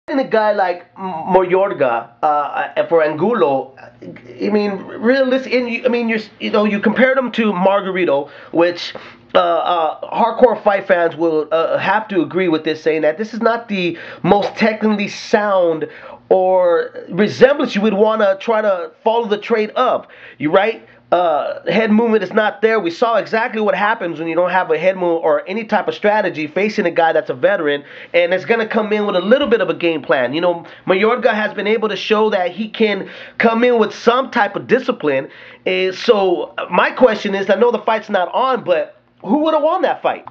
And a guy like Mayorga for Angulo, I mean, realistic. I mean, you compared him to Margarito, which hardcore fight fans will have to agree with this, saying that this is not the most technically sound or resemblance you would want to try to follow the trade of. You right? Head movement is not there. We saw exactly what happens when you don't have a head move or any type of strategy facing a guy that's a veteran and is going to come in with a little bit of a game plan. You know, Mayorga has been able to show that he can come in with some type of discipline. So my question is, I know the fight's not on, but who would have won that fight?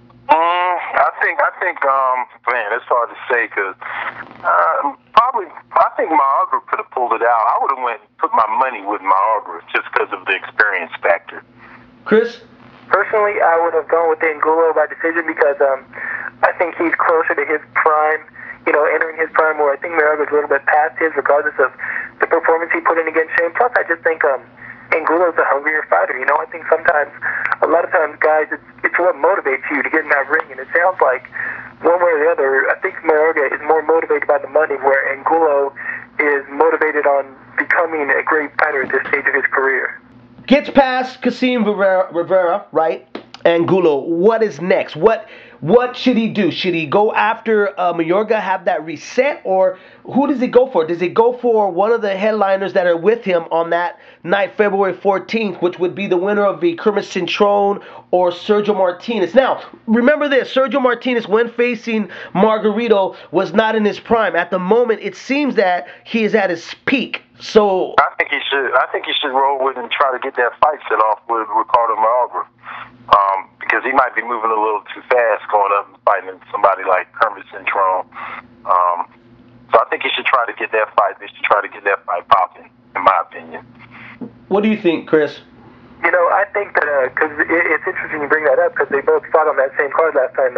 Man, it's hard to say because probably, I think Mayorga could have pulled it out. I would have went and put my money with Mayorga just because of the experience factor. Chris? Personally, I would have gone with Angulo by decision because I think he's closer to his prime, entering his prime, where I think Mayorga's a little bit past his, regardless of the performance he put in against Shane. Plus, I just think Angulo's a hungrier fighter. I think a lot of times, guys, it's what motivates you to get in that ring, and it sounds like one way or the other, I think Mayorga is more motivated by the money, where Angulo is motivated on becoming a great fighter at this stage of his career. Gets past Kasim Rivera, right? Angulo. What is next? What should he do? Should he go after Mayorga, have that reset, or who does he go for? Does he go for one of the headliners that are with him on that night, February 14th, which would be the winner of the Kermit Cintrone or Sergio Martinez? Now, remember this, Sergio Martinez, when facing Margarito, was not in his prime. At the moment, it seems that he is at his peak. So I think he should roll with and try to get that fight set off with Ricardo Mayorga. Because he might be moving a little too fast going up and fighting somebody like Kermit Cintrone. So I think he should try to get that fight. They should try to get that fight popping, in my opinion. What do you think, Chris? I think that, because it's interesting you bring that up, because they both fought on that same card last time,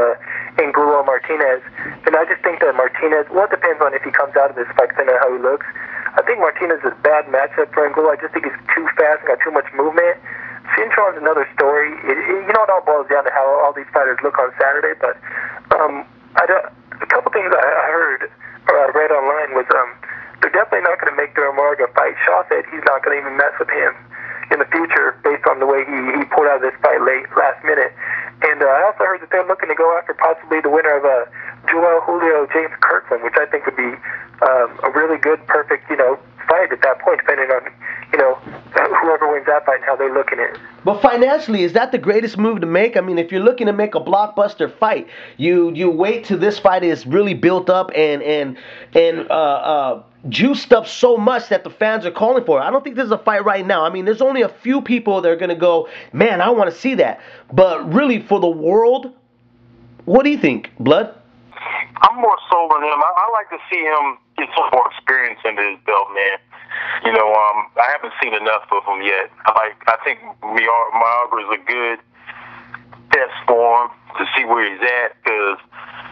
Angulo and Martinez. And I just think that Martinez, well, it depends on if he comes out of this fight, depending on how he looks. I think Martinez is a bad matchup for Angulo. I just think he's too fast and got too much movement. Cintrone's another story. It all boils down to how all these fighters look on Saturday. But a couple things I heard or I read online was they're definitely not going to make Mayorga fight. Shaw said he's not going to even mess with him in the future based on the way he pulled out of this fight last minute. And I also heard that they're looking to go after possibly the winner of Joel Julio James Kirkland, which I think would be a really good, perfect, fight at that point, depending on, whoever wins that fight and how they're looking at it. But financially, is that the greatest move to make? I mean, if you're looking to make a blockbuster fight, you wait till this fight is really built up and juiced up so much that the fans are calling for it. I don't think there's a fight right now. I mean, there's only a few people that are going to go, man, I want to see that. But really, for the world, what do you think, Blood? I'm more sold on him. I like to see him get some more experience into his belt, man. I haven't seen enough of him yet. I think Mayorga is a good test for him to see where he's at, because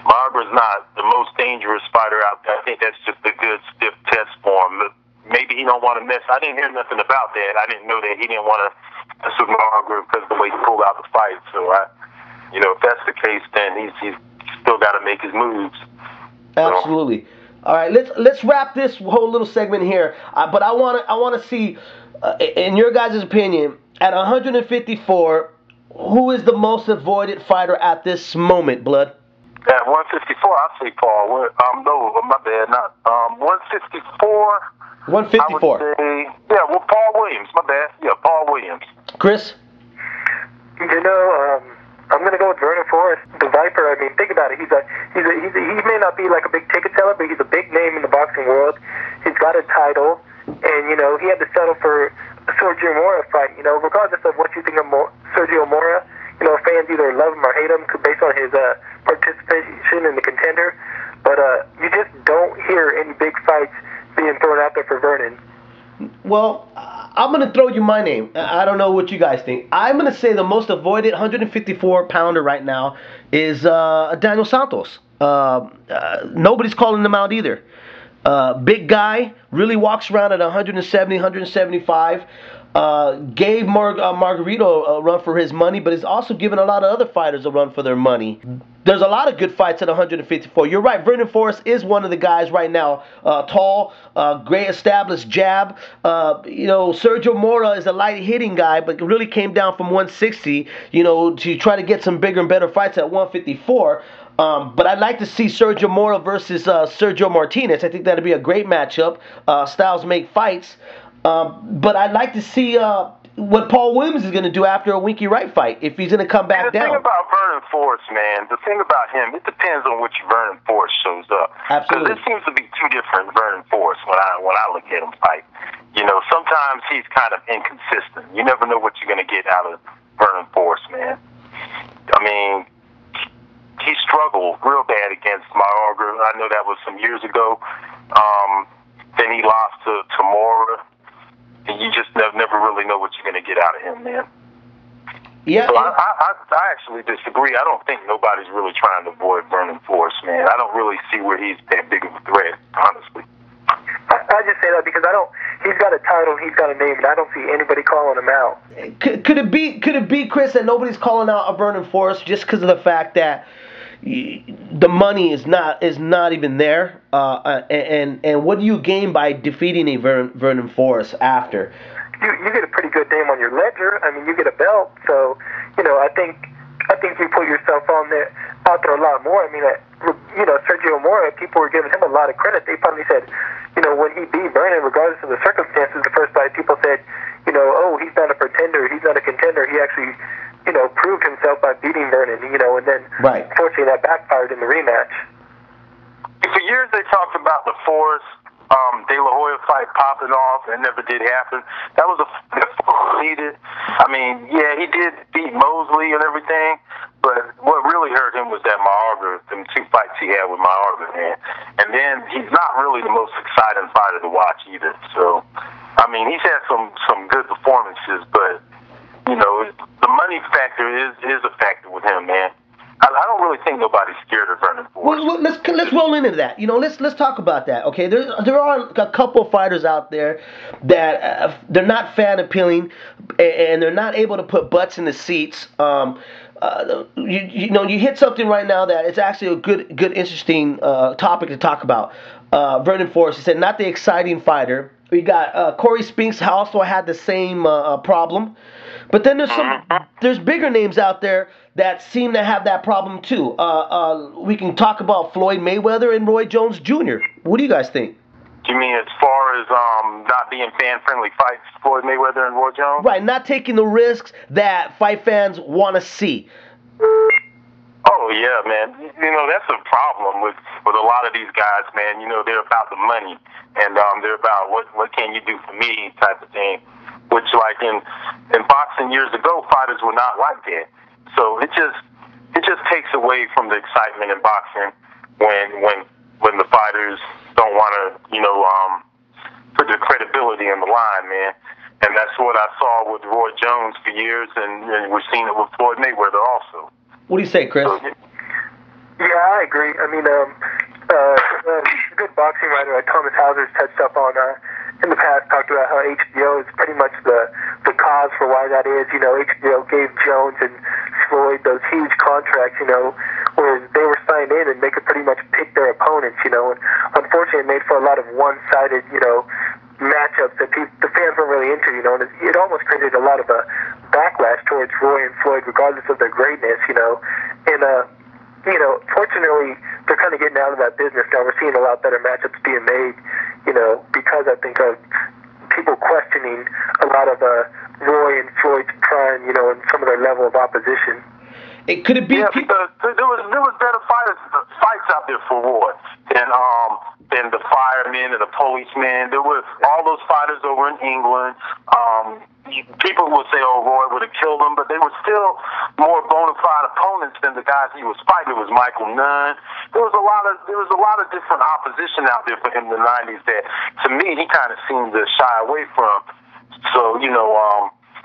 Mayorga is not the most dangerous fighter out there. I think that's just a good stiff test for him. But maybe he don't want to mess. I didn't hear nothing about that. I didn't know that he didn't want to mess with Mayorga because of the way he pulled out the fight. So if that's the case, then he's still got to make his moves. Absolutely. All right, let's wrap this whole little segment here. But I want to see, in your guys' opinion, at 154, who is the most avoided fighter at this moment, Blood? At 154, I say Paul. No, my bad, not 154. 154. I would say, Paul Williams. My bad. Yeah, Paul Williams. Chris? I'm going to go with Vernon Forrest, the Viper. I mean, think about it. He may not be like a big ticket seller, but he's a big name in the boxing world. He's got a title, and, he had to settle for a Sergio Mora fight. Regardless of what you think of Sergio Mora, fans either love him or hate him based on his participation in the Contender. But you just don't hear any big fights being thrown out there for Vernon. Well, I'm going to throw you my name. I don't know what you guys think. I'm going to say the most avoided 154-pounder right now is Daniel Santos. Nobody's calling him out either. Big guy, really walks around at 170, 175. gave Margarito a run for his money, but is also giving a lot of other fighters a run for their money. There's a lot of good fights at 154. You're right, Vernon Forrest is one of the guys right now. Tall, great established jab. Sergio Mora is a light hitting guy, but really came down from 160, to try to get some bigger and better fights at 154. But I'd like to see Sergio Mora versus Sergio Martinez. I think that'd be a great matchup. Styles make fights. But I'd like to see what Paul Williams is going to do after a Winky Wright fight, if he's going to come back down. The thing about Vernon Forrest, man, the thing about him, it depends on which Vernon Forrest shows up. Absolutely. Because there seems to be two different Vernon Forrests when I look at him fight. Sometimes he's kind of inconsistent. You never know what you're going to get out of Vernon Forrest, man. I mean, he struggled real bad against Mayorga. I know that was some years ago. Then he lost to Mora. And you just never really know what you're going to get out of him, man. Yeah. So I actually disagree. I don't think nobody's really trying to avoid Vernon Forrest, man. I don't really see where he's that big of a threat, honestly. I just say that because he's got a title, he's got a name, and I don't see anybody calling him out. Could it be, Chris, that nobody's calling out a Vernon Forrest just because of the fact that the money is not even there, and what do you gain by defeating a Vernon Forrest after? You get a pretty good name on your ledger. I mean, you get a belt, so I think you put yourself out there a lot more. I mean, Sergio Mora, people were giving him a lot of credit. They probably said, when he beat Vernon, regardless of the circumstances, the first fight, people said, oh, he's not a pretender, he's not a contender. He actually proved himself by beating Vernon, and then unfortunately that backfired in the rematch. For years they talked about the Forrest De La Hoya fight popping off, and it never did happen. That was a needed. I mean, yeah, he did beat Mosley and everything, but what really hurt him was that Mayorga, them two fights he had with Mayorga, man. And then he's not really the most exciting fighter to watch either. So, I mean, he's had some good performances, but the money factor is a factor with him, man. I don't really think nobody's scared of Vernon Forrest. Well, let's roll into that. Let's talk about that. Okay, there are a couple of fighters out there that they're not fan appealing, and they're not able to put butts in the seats. You hit something right now that it's actually a good interesting topic to talk about. Vernon Forrest, he said, not the exciting fighter. We got Corey Spinks also had the same problem. But then there's bigger names out there that seem to have that problem too. We can talk about Floyd Mayweather and Roy Jones Jr. What do you guys think? You mean as far as not being fan-friendly fights, Floyd Mayweather and Roy Jones? Right, not taking the risks that fight fans want to see. Oh, yeah, man. That's a problem with a lot of these guys, man. They're about the money, and they're about what can you do for me type of thing. Which, like in boxing years ago, fighters were not like that. So it just takes away from the excitement in boxing when the fighters don't want to, put their credibility in the line, man. And that's what I saw with Roy Jones for years, and we're seeing it with Floyd Mayweather also. What do you say, Chris? So, yeah, I agree. I mean, a good boxing writer like Thomas Hauser's touched up on in the past, talked about how HBO is pretty much the cause for why that is. HBO gave Jones and Floyd those huge contracts, where they were signed in and they could pretty much pick their opponents, and unfortunately it made for a lot of one-sided, matchups that the fans weren't really into, and it almost created a lot of a backlash towards Roy and Floyd, regardless of their greatness, and fortunately, they're kind of getting out of that business now. We're seeing a lot better matchups being made, because I think of people questioning a lot of Roy and Floyd's prime, and some of their level of opposition. Could it be? Yeah, because there was better fights out there for Roy than the firemen and the policemen. There were all those fighters over in England. People would say, "Oh, Roy would have killed him," but they were still more bona fide opponents than the guys he was fighting. It was Michael Nunn. There was a lot of different opposition out there for him in the '90s that, to me, he kind of seemed to shy away from. So,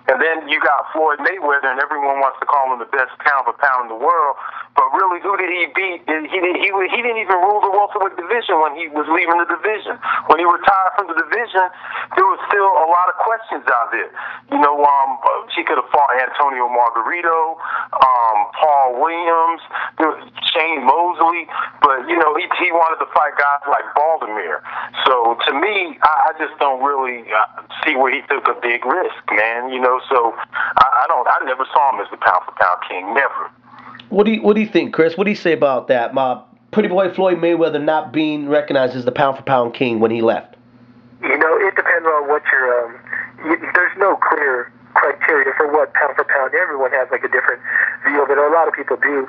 And then you got Floyd Mayweather, and everyone wants to call him the best pound for pound in the world. But really, who did he beat? He didn't even rule the welterweight division when he was leaving the division. When he retired from the division, there was still a lot of questions out there. He could have fought Antonio Margarito, Paul Williams, Shane Mosley, but he wanted to fight guys like Baltimore. So to me, I just don't really see where he took a big risk, man. So I never saw him as the pound for pound king, never. What do you think, Chris? What do you say about that? My pretty boy Floyd Mayweather not being recognized as the pound for pound king when he left. It depends on what there's no clear criteria for what pound for pound. Everyone has like a different view of it, or a lot of people do.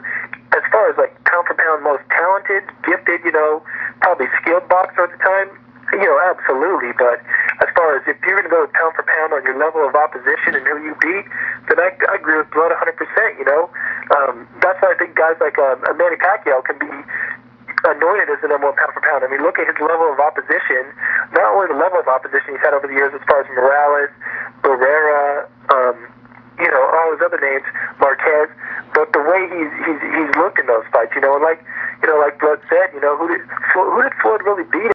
As far as like pound for pound most talented, gifted, probably skilled boxer at the time, absolutely. But as far as if you're going to go with pound for pound on your level of opposition and who you beat, then I agree with Blood 100%, That's why I think guys like Manny Pacquiao can be anointed as the number one pound for pound. I mean, look at his level of opposition, not only the level of opposition he's had over the years as far as Morales, Barrera, all his other names, Marquez, but the way he's looked in those fights, like Blood said, who did Floyd really beat?